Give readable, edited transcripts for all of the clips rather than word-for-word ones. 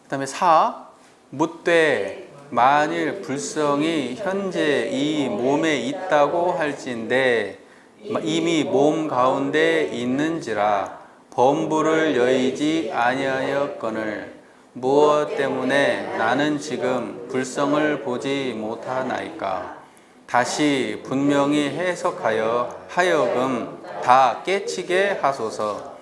그 다음에 4. 묻되 만일 불성이 현재 이 몸에 있다고 할진대 이미 몸 가운데 있는지라 범부를 여의지 아니하였거늘 무엇 때문에 나는 지금 불성을 보지 못하나이까. 다시 분명히 해석하여 하여금 다 깨치게 하소서.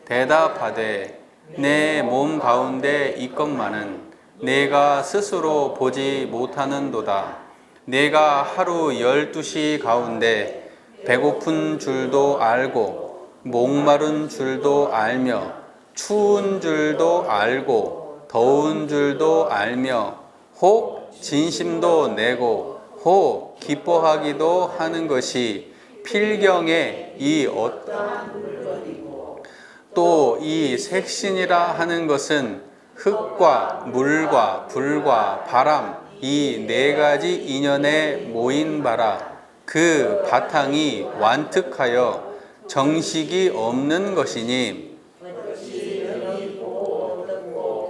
대답하되 내 몸 가운데 있건만은 내가 스스로 보지 못하는도다. 내가 하루 12시 가운데 배고픈 줄도 알고 목마른 줄도 알며 추운 줄도 알고 더운 줄도 알며 혹 진심도 내고 혹 기뻐하기도 하는 것이 필경에 이 또 이 색신이라 하는 것은 흙과 물과 불과 바람 이 네 가지 인연에 모인 바라. 그 바탕이 완특하여 정식이 없는 것이니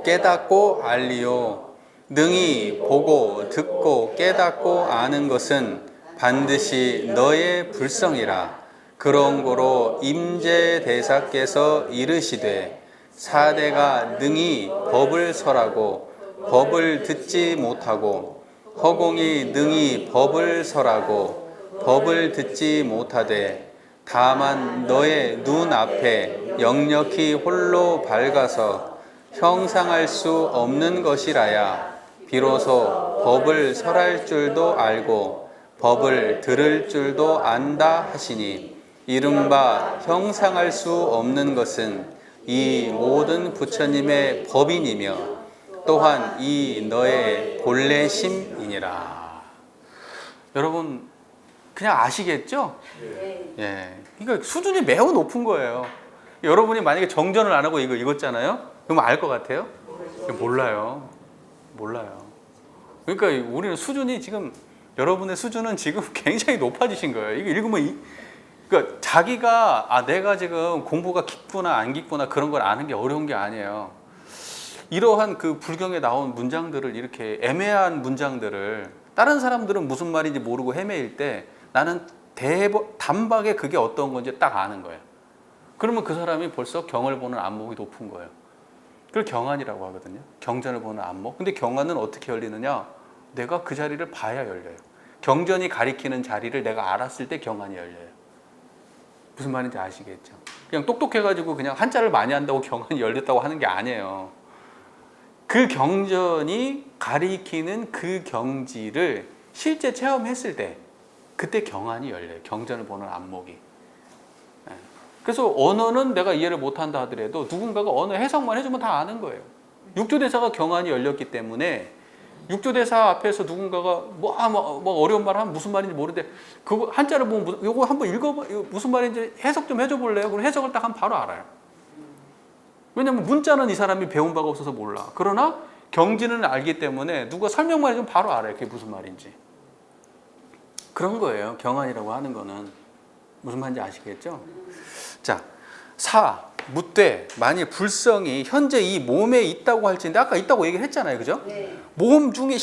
깨닫고 알리오. 능히 보고 듣고 깨닫고 아는 것은 반드시 너의 불성이라. 그런 고로 임재대사께서 이르시되 사대가 능히 법을 설하고 법을 듣지 못하고 허공이 능히 법을 설하고 법을 듣지 못하되 다만 너의 눈앞에 역력히 홀로 밝아서 형상할 수 없는 것이라야 비로소 법을 설할 줄도 알고 법을 들을 줄도 안다 하시니 이른바 형상할 수 없는 것은 이 모든 부처님의 법인이며 또한 이 너의 본래심이니라. 여러분 그냥 아시겠죠? 예. 그러니까 수준이 매우 높은 거예요. 여러분이 만약에 정전을 안 하고 이거 읽었잖아요? 그럼 알 것 같아요? 몰라요. 그러니까 우리는 수준이 지금 여러분의 수준은 지금 굉장히 높아지신 거예요. 이거 읽으면 그러니까 자기가 내가 지금 공부가 깊구나 안 깊구나 그런 걸 아는 게 어려운 게 아니에요. 이러한 그 불경에 나온 문장들을 이렇게 애매한 문장들을 다른 사람들은 무슨 말인지 모르고 헤매일 때 나는 단박에 그게 어떤 건지 딱 아는 거예요. 그러면 그 사람이 벌써 경을 보는 안목이 높은 거예요. 그걸 경안이라고 하거든요. 경전을 보는 안목. 근데 경안은 어떻게 열리느냐? 내가 그 자리를 봐야 열려요. 경전이 가리키는 자리를 내가 알았을 때 경안이 열려요. 무슨 말인지 아시겠죠? 그냥 똑똑해가지고 그냥 한자를 많이 한다고 경안이 열렸다고 하는 게 아니에요. 그 경전이 가리키는 그 경지를 실제 체험했을 때 그때 경안이 열려요. 경전을 보는 안목이. 그래서 언어는 내가 이해를 못한다 하더라도 누군가가 언어 해석만 해주면 다 아는 거예요. 육조대사가 경안이 열렸기 때문에 육조대사 앞에서 누군가가 뭐 어려운 말 하면 무슨 말인지 모르는데 그거 한자를 보면 이거 한번 읽어봐. 이거 무슨 말인지 해석 좀 해줘 볼래요? 그럼 해석을 딱 하면 바로 알아요. 왜냐면 문자는 이 사람이 배운 바가 없어서 몰라. 그러나 경지는 알기 때문에 누가 설명만 해주면 바로 알아요. 그게 무슨 말인지. 그런 거예요. 경안이라고 하는 거는. 무슨 말인지 아시겠죠? 자, 4. 묻되 만일 불성이 현재 이 몸에 있다고 할진데 아까 있다고 얘기를 했잖아요. 그죠? 네. 몸 중에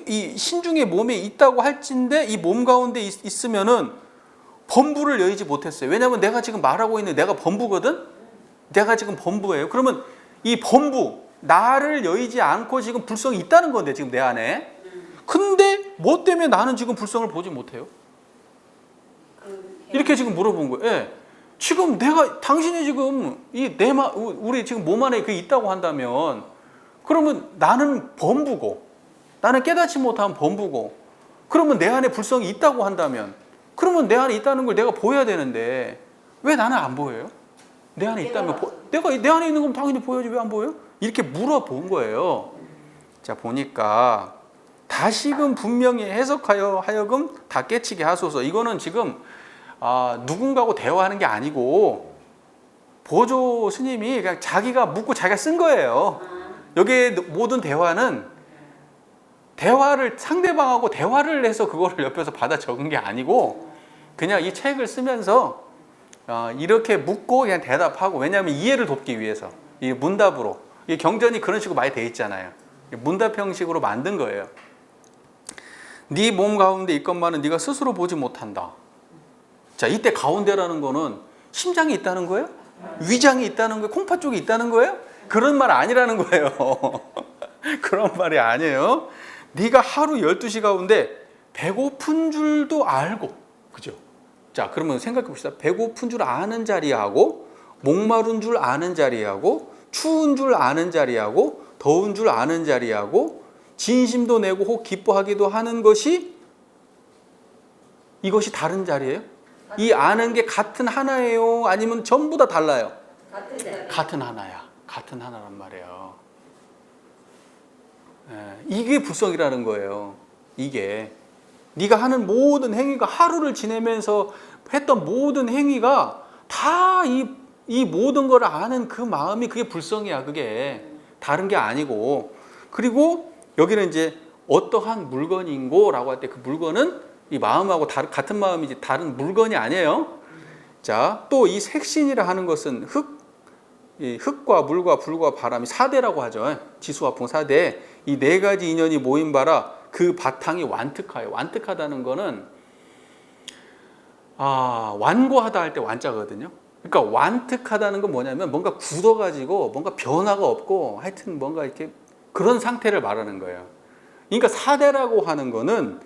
이 신중의 몸에 있다고 할진데 이 몸 가운데 있으면은 범부를 여의지 못했어요. 왜냐하면 내가 지금 말하고 있는 내가 범부거든? 내가 지금 범부예요. 그러면 이 범부, 나를 여의지 않고 지금 불성이 있다는 건데 지금 내 안에. 근데 뭐 때문에 나는 지금 불성을 보지 못해요? 이렇게 지금 물어본 거예요. 예. 지금 당신이 지금 우리 지금 몸 안에 그게 있다고 한다면 그러면 나는 범부고 나는 깨닫지 못한 범부고 그러면 내 안에 불성이 있다고 한다면 그러면 내 안에 있다는 걸 내가 보여야 되는데 왜 나는 안 보여요? 내 안에 있다면 내가 내 안에 있는 건 당연히 보여야지 왜 안 보여요? 이렇게 물어본 거예요. 자 보니까 다시금 분명히 해석하여 하여금 다 깨치게 하소서. 이거는 지금 누군가하고 대화하는 게 아니고 보조 스님이 그냥 자기가 묻고 자기가 쓴 거예요. 여기에 모든 대화는 상대방하고 대화를 해서 그거를 옆에서 받아 적은 게 아니고 그냥 이 책을 쓰면서 이렇게 묻고 그냥 대답하고 왜냐하면 이해를 돕기 위해서 이 문답으로 이 경전이 그런 식으로 많이 돼 있잖아요. 문답 형식으로 만든 거예요. 네 몸 가운데 있건만은 네가 스스로 보지 못한다. 자, 이때 가운데라는 거는 심장이 있다는 거예요? 위장이 있다는 거예요? 콩팥 쪽이 있다는 거예요? 그런 말 아니라는 거예요. 그런 말이 아니에요. 네가 하루 12시 가운데 배고픈 줄도 알고, 그죠? 자, 그러면 생각해 봅시다. 배고픈 줄 아는 자리하고, 목마른 줄 아는 자리하고, 추운 줄 아는 자리하고, 더운 줄 아는 자리하고, 진심도 내고 혹 기뻐하기도 하는 것이, 이것이 다른 자리예요? 이 아는 게 같은 하나예요? 아니면 전부 다 달라요? 같은 하나야. 같은 하나란 말이에요. 이게 불성이라는 거예요. 이게 네가 하는 모든 행위가, 하루를 지내면서 했던 모든 행위가 다 이 모든 걸 아는 그 마음이, 그게 불성이야. 그게 다른 게 아니고. 그리고 여기는 이제 어떠한 물건인고 라고 할 때 그 물건은 이 마음하고 같은 마음이지 다른 물건이 아니에요. 자, 또 이 색신이라 하는 것은 흙과 물과 불과 바람이 사대라고 하죠. 지수화풍 사대. 이 네 가지 인연이 모인 바라 그 바탕이 완특하여. 완특하다는 거는 완고하다 할 때 완자거든요. 그러니까 완특하다는 건 뭐냐면 뭔가 굳어가지고 뭔가 변화가 없고 하여튼 뭔가 이렇게 그런 상태를 말하는 거예요. 그러니까 사대라고 하는 거는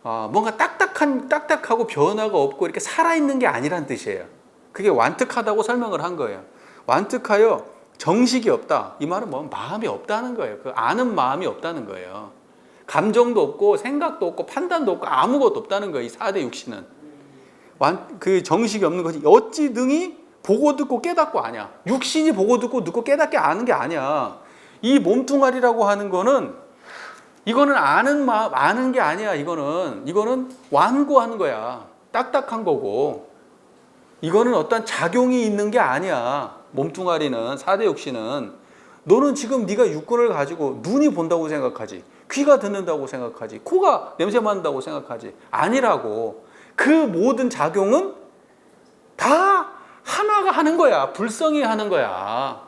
뭔가 딱딱하고 변화가 없고 이렇게 살아있는 게 아니란 뜻이에요. 그게 완특하다고 설명을 한 거예요. 완특하여 정식이 없다. 이 말은 뭐 마음이 없다는 거예요. 그 아는 마음이 없다는 거예요. 감정도 없고 생각도 없고 판단도 없고 아무것도 없다는 거예요. 이 4대 육신은. 그 정식이 없는 것이 어찌 능히 보고 듣고 깨닫고 아냐. 육신이 보고 듣고 깨닫게 아는 게 아니야. 이 몸뚱아리라고 하는 거는 이거는 아는 마음, 아는 게 아니야. 이거는 완고하는 거야. 딱딱한 거고. 이거는 어떤 작용이 있는 게 아니야. 몸뚱아리는, 4대 육신은. 너는 지금 네가 육군을 가지고 눈이 본다고 생각하지, 귀가 듣는다고 생각하지, 코가 냄새 맡는다고 생각하지. 아니라고. 그 모든 작용은 다 하나가 하는 거야. 불성이 하는 거야.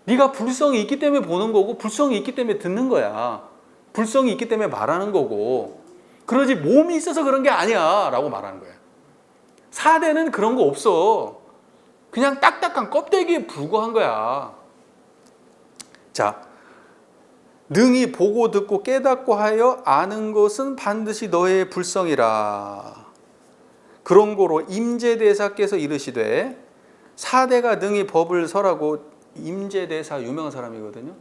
네가 불성이 있기 때문에 보는 거고, 불성이 있기 때문에 듣는 거야. 불성이 있기 때문에 말하는 거고. 그러지 몸이 있어서 그런 게 아니야 라고 말하는 거야. 4대는 그런 거 없어. 그냥 딱딱한 껍데기에 불과한 거야. 자, 능히 보고 듣고 깨닫고 하여 아는 것은 반드시 너의 불성이라. 그런 거로 임재대사께서 이르시되, 4대가 능히 법을 설하고. 임재대사 유명한 사람이거든요.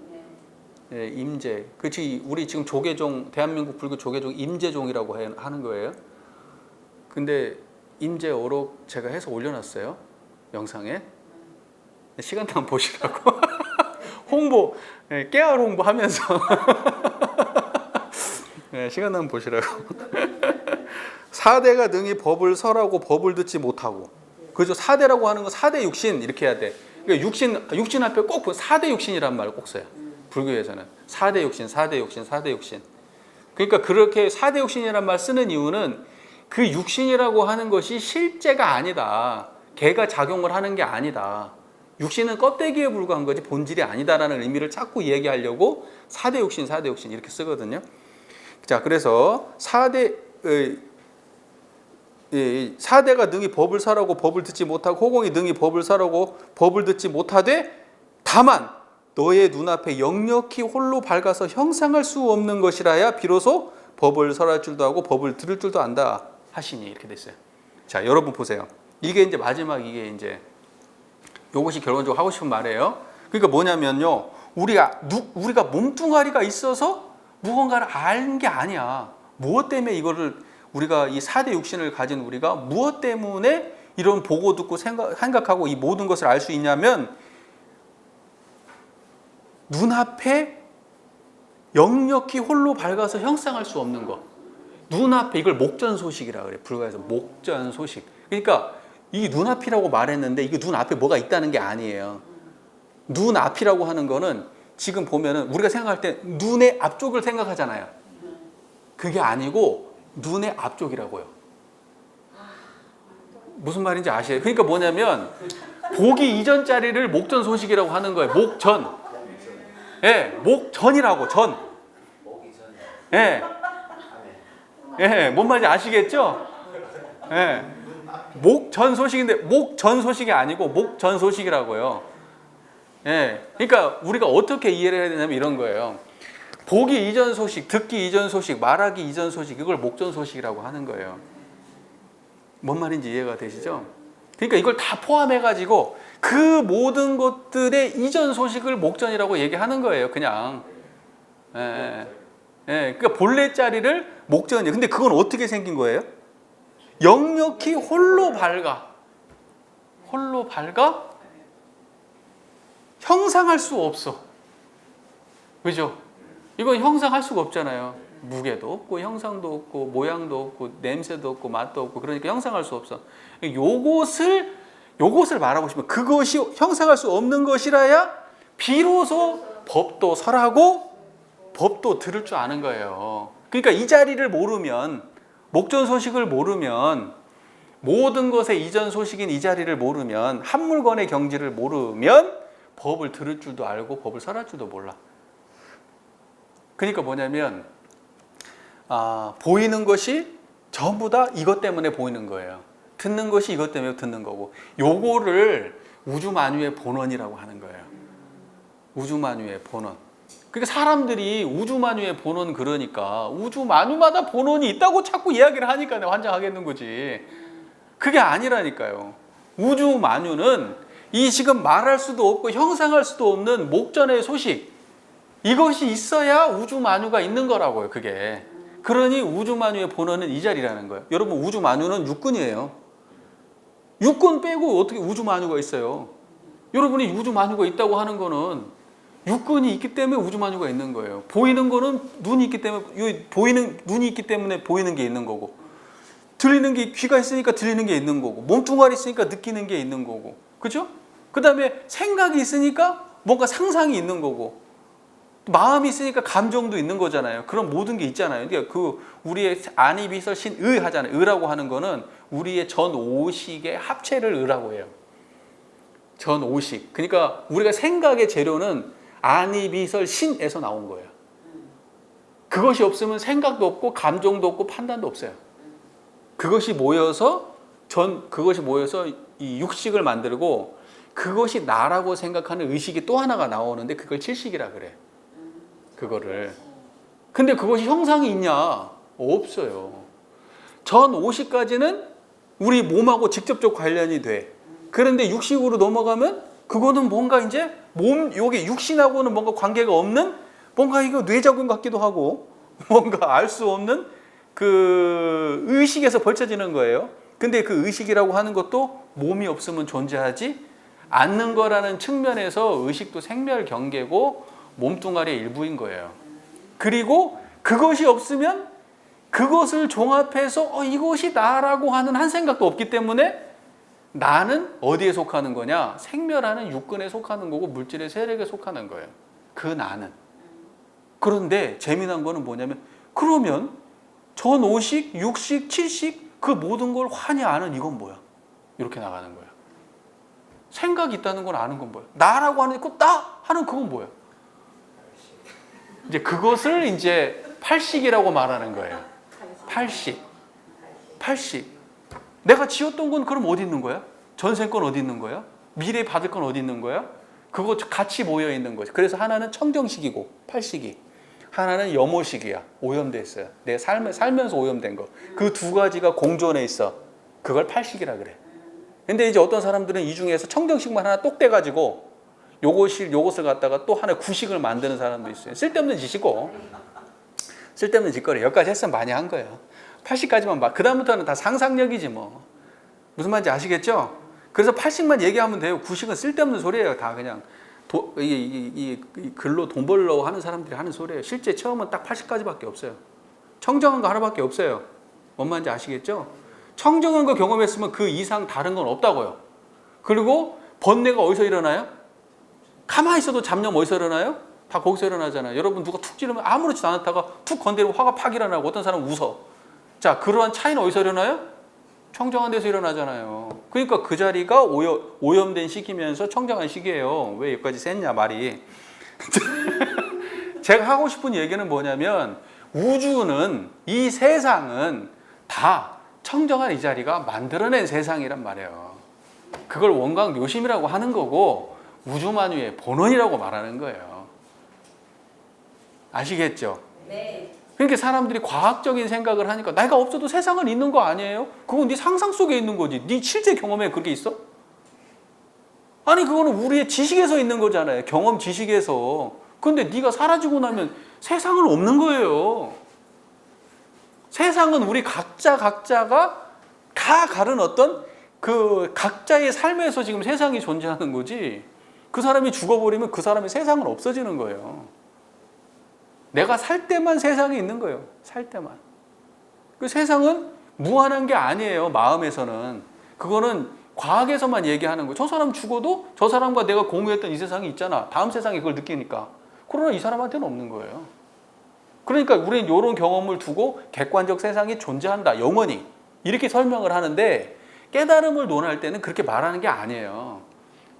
네, 임재. 그치, 우리 지금 조계종, 대한민국 불교 조계종 임재종이라고 하는 거예요. 근데 임재어록 제가 해서 올려놨어요. 영상에. 시간 나면 보시라고. 홍보, 깨알 홍보하면서. 시간 나면 보시라고. 4대가 능히 법을 설하고 법을 듣지 못하고. 그죠? 4대라고 하는 건 4대 육신 이렇게 해야 돼. 그러니까 육신 앞에 꼭 4대 육신이란 말을 꼭 써요. 불교에서는 4대 육신, 4대 육신, 4대 육신. 그러니까 그렇게 4대 육신이란 말 쓰는 이유는 그 육신이라고 하는 것이 실제가 아니다. 걔가 작용을 하는 게 아니다. 육신은 껍데기에 불과한 거지 본질이 아니다라는 의미를 자꾸 얘기하려고 4대 육신, 4대 육신 이렇게 쓰거든요. 자, 그래서 4대가 능히 법을 설하고 법을 듣지 못하고, 호공이 능히 법을 설하고 법을 듣지 못하되, 다만 너의 눈앞에 역력히 홀로 밝아서 형상할 수 없는 것이라야 비로소 법을 설할 줄도 하고 법을 들을 줄도 안다 하시니. 이렇게 됐어요. 자, 여러분 보세요. 이게 이제 마지막, 이게 이제 이것이 결론적으로 하고 싶은 말이에요. 그러니까 뭐냐면요, 우리가 몸뚱아리가 있어서 무언가를 아는 게 아니야. 무엇 때문에 이거를 우리가 이 4대 육신을 가진 우리가 무엇 때문에 이런 보고 듣고 생각하고 이 모든 것을 알 수 있냐면, 눈앞에 역력히 홀로 밝아서 형상할 수 없는 것. 눈앞에, 이걸 목전소식이라 그래. 불가에서 목전소식. 그러니까 이 눈앞이라고 말했는데 이게 눈앞에 뭐가 있다는 게 아니에요. 눈앞이라고 하는 거는 지금 보면은 우리가 생각할 때 눈의 앞쪽을 생각하잖아요. 그게 아니고 눈의 앞쪽이라고요. 무슨 말인지 아시죠? 그러니까 뭐냐면 보기 이전 자리를 목전소식이라고 하는 거예요. 목전. 예, 목전이라고 전. 목이 전. 예, 예, 뭔 말인지 아시겠죠? 예, 목전 소식인데 목전 소식이 아니고 목전 소식이라고요. 예, 그러니까 우리가 어떻게 이해를 해야 되냐면 이런 거예요. 보기 이전 소식, 듣기 이전 소식, 말하기 이전 소식, 이걸 목전 소식이라고 하는 거예요. 뭔 말인지 이해가 되시죠? 그러니까 이걸 다 포함해가지고 그 모든 것들의 이전 소식을 목전이라고 얘기하는 거예요, 그냥. 예, 예, 그러니까 본래 자리를 목전이에요. 근데 그건 어떻게 생긴 거예요? 역력히 홀로 밝아. 홀로 밝아? 형상할 수 없어. 그죠? 이건 형상할 수가 없잖아요. 무게도 없고 형상도 없고 모양도 없고 냄새도 없고 맛도 없고 그러니까 형상할 수 없어. 요것을 말하고 싶으면 그것이 형상할 수 없는 것이라야 비로소 법도 설하고 법도 들을 줄 아는 거예요. 그러니까 이 자리를 모르면 목전 소식을 모르면 모든 것의 이전 소식인 이 자리를 모르면 한 물건의 경지를 모르면 법을 들을 줄도 알고 법을 설할 줄도 몰라. 그러니까 뭐냐면 보이는 것이 전부 다 이것 때문에 보이는 거예요. 듣는 것이 이것 때문에 듣는 거고 요거를 우주만유의 본원이라고 하는 거예요. 우주만유의 본원. 그러니까 사람들이 우주만유의 본원 그러니까 우주만유마다 본원이 있다고 자꾸 이야기를 하니까 내가 환장하겠는 거지. 그게 아니라니까요. 우주만유는 이 지금 말할 수도 없고 형상할 수도 없는 목전의 소식 이것이 있어야 우주만유가 있는 거라고요. 그게. 그러니 우주만유의 본원은 이 자리라는 거예요. 여러분 우주만유는 육군이에요. 육군 빼고 어떻게 우주만유가 있어요? 여러분이 우주만유가 있다고 하는 거는 육군이 있기 때문에 우주만유가 있는 거예요. 보이는 거는 눈이 있기 때문에 보이는 눈이 있기 때문에 보이는 게 있는 거고 들리는 게 귀가 있으니까 들리는 게 있는 거고 몸뚱아리 있으니까 느끼는 게 있는 거고 그죠? 그 다음에 생각이 있으니까 뭔가 상상이 있는 거고 마음이 있으니까 감정도 있는 거잖아요. 그런 모든 게 있잖아요. 그러니까 그 우리의 안이 비설 신의 하잖아요. 의라고 하는 거는 우리의 전 오식의 합체를 의라고 해요. 전 오식. 그러니까 우리가 생각의 재료는 안이 비설 신에서 나온 거예요. 그것이 없으면 생각도 없고 감정도 없고 판단도 없어요. 그것이 모여서 이 육식을 만들고 그것이 나라고 생각하는 의식이 또 하나가 나오는데 그걸 칠식이라 그래. 그거를. 근데 그것이 형상이 있냐? 없어요. 전 오식까지는 우리 몸하고 직접적 관련이 돼. 그런데 육식으로 넘어가면 그거는 뭔가 이제 여기 육신하고는 뭔가 관계가 없는 뭔가 이거 뇌작용 같기도 하고 뭔가 알 수 없는 그 의식에서 벌쳐지는 거예요. 근데 그 의식이라고 하는 것도 몸이 없으면 존재하지 않는 거라는 측면에서 의식도 생멸 경계고 몸뚱아리의 일부인 거예요. 그리고 그것이 없으면 그것을 종합해서 이것이 나라고 하는 한 생각도 없기 때문에 나는 어디에 속하는 거냐? 생멸하는 육근에 속하는 거고 물질의 세력에 속하는 거예요. 그 나는. 그런데 재미난 거는 뭐냐면 그러면 전 오식, 육식, 칠식 그 모든 걸 환히 아는 이건 뭐야? 이렇게 나가는 거예요. 생각이 있다는 걸 아는 건 뭐야? 나라고 하는 거 나 하는 그건 뭐야? 이제 그것을 이제 팔식이라고 말하는 거예요. 팔식. 내가 지었던 건 그럼 어디 있는 거야? 전생 건 어디 있는 거야? 미래 받을 건 어디 있는 거야? 그거 같이 모여 있는 거지. 그래서 하나는 청정식이고 팔식이. 하나는 염오식이야. 오염됐어요. 내 살면서 오염된 거. 그 두 가지가 공존해 있어. 그걸 팔식이라 그래. 근데 이제 어떤 사람들은 이 중에서 청정식만 하나 똑 떼가지고 요것을 갖다가 또 하나 구식을 만드는 사람도 있어요. 쓸데없는 짓이고. 쓸데없는 짓거리. 여기까지 했으면 많이 한 거예요. 80까지만 그 다음부터는 다 상상력이지 뭐. 무슨 말인지 아시겠죠? 그래서 80만 얘기하면 돼요. 구식은 쓸데없는 소리예요. 다 그냥 이 글로 돈 벌려고 하는 사람들이 하는 소리예요. 실제 체험은 딱 80까지밖에 없어요. 청정한 거 하나밖에 없어요. 뭔 말인지 아시겠죠? 청정한 거 경험했으면 그 이상 다른 건 없다고요. 그리고 번뇌가 어디서 일어나요? 가만히 있어도 잡념 어디서 일어나요? 다 거기서 일어나잖아요. 여러분 누가 툭 찌르면 아무렇지도 않았다가 툭 건드리면 화가 팍 일어나고 어떤 사람은 웃어. 자, 그러한 차이는 어디서 일어나요? 청정한 데서 일어나잖아요. 그러니까 그 자리가 오염된 시기면서 청정한 시기예요. 왜 여기까지 셌냐 말이. 제가 하고 싶은 얘기는 뭐냐면 우주는 이 세상은 다 청정한 이 자리가 만들어낸 세상이란 말이에요. 그걸 원광묘심이라고 하는 거고 우주만유의 본원이라고 말하는 거예요. 아시겠죠? 네. 그러니까 사람들이 과학적인 생각을 하니까 내가 없어도 세상은 있는 거 아니에요? 그건 네 상상 속에 있는 거지. 네 실제 경험에 그렇게 있어? 아니 그거는 우리의 지식에서 있는 거잖아요. 경험 지식에서. 근데 네가 사라지고 나면 세상은 없는 거예요. 세상은 우리 각자가 다 가른 어떤 그 각자의 삶에서 지금 세상이 존재하는 거지. 그 사람이 죽어버리면 그 사람의 세상은 없어지는 거예요. 내가 살 때만 세상이 있는 거예요. 살 때만. 그 세상은 무한한 게 아니에요. 마음에서는. 그거는 과학에서만 얘기하는 거예요. 저 사람 죽어도 저 사람과 내가 공유했던 이 세상이 있잖아. 다음 세상에 그걸 느끼니까. 그러나 이 사람한테는 없는 거예요. 그러니까 우리는 이런 경험을 두고 객관적 세상이 존재한다. 영원히. 이렇게 설명을 하는데 깨달음을 논할 때는 그렇게 말하는 게 아니에요.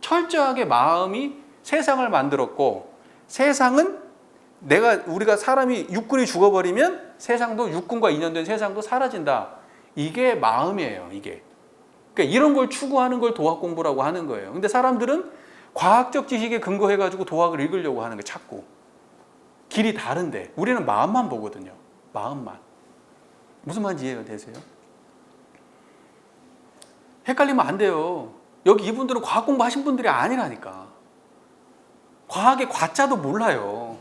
철저하게 마음이 세상을 만들었고 세상은 우리가 사람이 육군이 죽어버리면 세상도 육군과 인연된 세상도 사라진다. 이게 마음이에요. 이게. 그러니까 이런 걸 추구하는 걸 도학 공부라고 하는 거예요. 근데 사람들은 과학적 지식에 근거해가지고 도학을 읽으려고 하는 게 자꾸. 길이 다른데 우리는 마음만 보거든요. 마음만. 무슨 말인지 이해가 되세요? 헷갈리면 안 돼요. 여기 이분들은 과학 공부하신 분들이 아니라니까. 과학의 과자도 몰라요.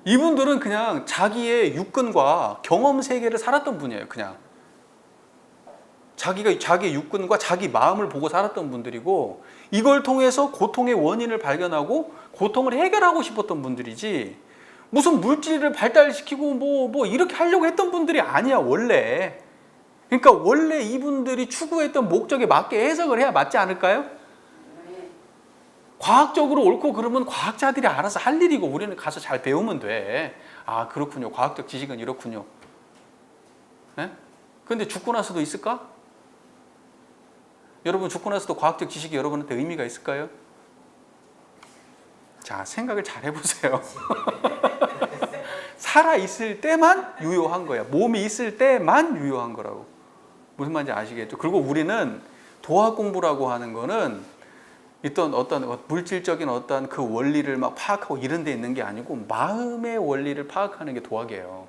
이분들은 그냥 자기의 육근과 경험 세계를 살았던 분이에요. 그냥 자기가 자기의 육근과 자기 마음을 보고 살았던 분들이고 이걸 통해서 고통의 원인을 발견하고 고통을 해결하고 싶었던 분들이지 무슨 물질을 발달시키고 뭐 이렇게 하려고 했던 분들이 아니야 원래. 그러니까 원래 이분들이 추구했던 목적에 맞게 해석을 해야 맞지 않을까요? 과학적으로 옳고 그러면 과학자들이 알아서 할 일이고 우리는 가서 잘 배우면 돼. 아 그렇군요. 과학적 지식은 이렇군요. 네? 근데 죽고 나서도 있을까? 여러분 죽고 나서도 과학적 지식이 여러분한테 의미가 있을까요? 자 생각을 잘 해보세요. 살아있을 때만 유효한 거야. 몸이 있을 때만 유효한 거라고. 무슨 말인지 아시겠죠? 그리고 우리는 도학 공부라고 하는 거는 어떤 물질적인 어떤 그 원리를 막 파악하고 이런 데 있는 게 아니고 마음의 원리를 파악하는 게 도학이에요.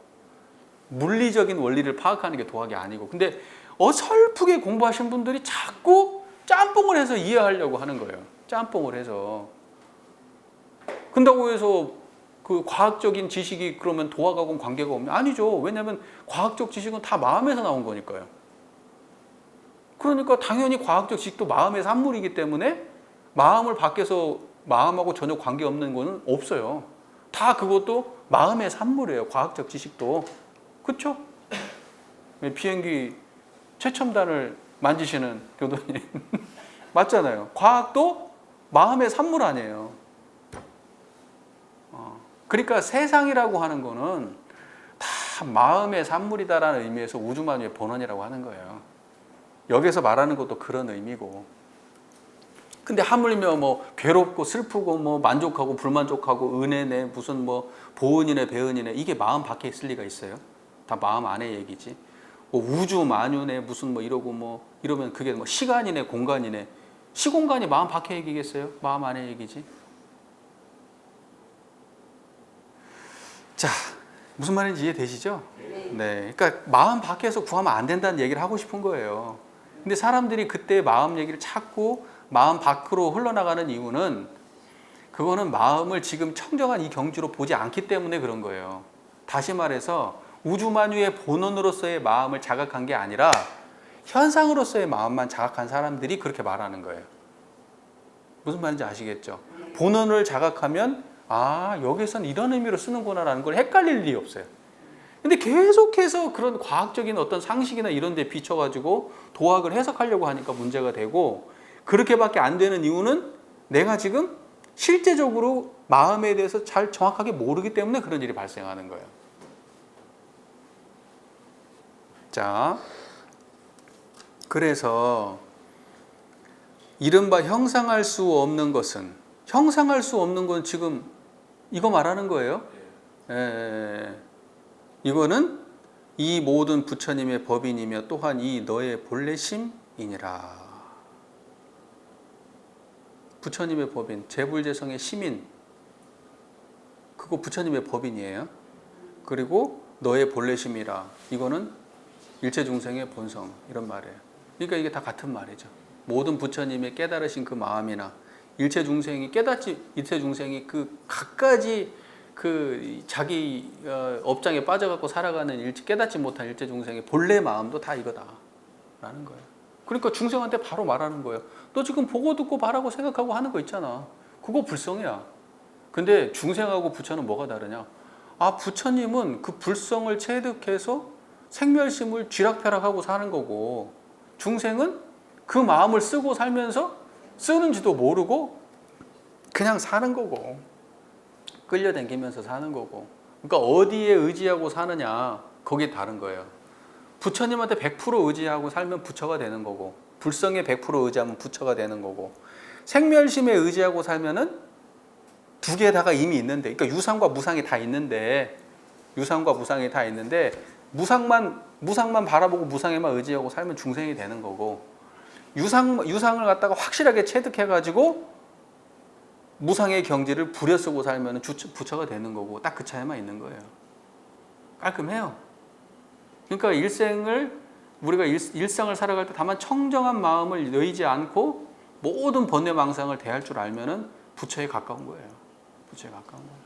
물리적인 원리를 파악하는 게 도학이 아니고. 근데 어설프게 공부하신 분들이 자꾸 짬뽕을 해서 이해하려고 하는 거예요. 짬뽕을 해서. 근다고 해서 그 과학적인 지식이 그러면 도학하고는 관계가 없냐? 아니죠. 왜냐하면 과학적 지식은 다 마음에서 나온 거니까요. 그러니까 당연히 과학적 지식도 마음의 산물이기 때문에 마음을 밖에서 마음하고 전혀 관계없는 거는 없어요. 다 그것도 마음의 산물이에요. 과학적 지식도. 그렇죠? 비행기 최첨단을 만지시는 교도님. 맞잖아요. 과학도 마음의 산물 아니에요. 그러니까 세상이라고 하는 거는 다 마음의 산물이다라는 의미에서 우주만유의 본원이라고 하는 거예요. 여기서 말하는 것도 그런 의미고. 근데 하물며 뭐 괴롭고 슬프고 뭐 만족하고 불만족하고 은혜네 무슨 뭐 보은이네 배은이네 이게 마음 밖에 있을 리가 있어요? 다 마음 안의 얘기지. 뭐 우주 만유네 무슨 뭐 이러고 뭐 이러면 그게 뭐 시간이네 공간이네. 시공간이 마음 밖에 얘기겠어요? 마음 안의 얘기지. 자, 무슨 말인지 이해되시죠? 네. 그러니까 마음 밖에서 구하면 안 된다는 얘기를 하고 싶은 거예요. 근데 사람들이 그때 마음 얘기를 찾고 마음 밖으로 흘러나가는 이유는 그거는 마음을 지금 청정한 이 경지로 보지 않기 때문에 그런 거예요. 다시 말해서 우주만유의 본원으로서의 마음을 자각한 게 아니라 현상으로서의 마음만 자각한 사람들이 그렇게 말하는 거예요. 무슨 말인지 아시겠죠? 본원을 자각하면 아 여기선 이런 의미로 쓰는구나라는 걸 헷갈릴 일이 없어요. 근데 계속해서 그런 과학적인 어떤 상식이나 이런 데 비춰가지고 도학을 해석하려고 하니까 문제가 되고 그렇게밖에 안 되는 이유는 내가 지금 실제적으로 마음에 대해서 잘 정확하게 모르기 때문에 그런 일이 발생하는 거예요. 자, 그래서 이른바 형상할 수 없는 것은, 형상할 수 없는 건 지금 이거 말하는 거예요. 이거는 이 모든 부처님의 법인이며 또한 이 너의 본래심이니라. 부처님의 법인, 재불재성의 시민, 그거 부처님의 법인이에요. 그리고 너의 본래심이라, 이거는 일체중생의 본성, 이런 말이에요. 그러니까 이게 다 같은 말이죠. 모든 부처님의 깨달으신 그 마음이나 일체중생이 깨닫지, 일체중생이 그 갖가지 그 자기 업장에 빠져갖고 살아가는 깨닫지 못한 일체중생의 본래 마음도 다 이거다라는 거예요. 그러니까 중생한테 바로 말하는 거예요. 너 지금 보고 듣고 바라고 생각하고 하는 거 있잖아. 그거 불성이야. 근데 중생하고 부처는 뭐가 다르냐? 아, 부처님은 그 불성을 체득해서 생멸심을 쥐락펴락하고 사는 거고, 중생은 그 마음을 쓰고 살면서 쓰는지도 모르고 그냥 사는 거고, 끌려다니면서 사는 거고. 그러니까 어디에 의지하고 사느냐, 거기에 다른 거예요. 부처님한테 100% 의지하고 살면 부처가 되는 거고, 불성에 100% 의지하면 부처가 되는 거고, 생멸심에 의지하고 살면은 두 개 다가 이미 있는데, 그러니까 유상과 무상이 다 있는데, 유상과 무상이 다 있는데 무상만 바라보고 무상에만 의지하고 살면 중생이 되는 거고, 유상을 갖다가 확실하게 체득해가지고 무상의 경지를 부려쓰고 살면 부처가 되는 거고, 딱 그 차이만 있는 거예요. 깔끔해요. 그러니까 우리가 일상을 살아갈 때 다만 청정한 마음을 여의지 않고 모든 번뇌망상을 대할 줄 알면은 부처에 가까운 거예요. 부처에 가까운 거예요.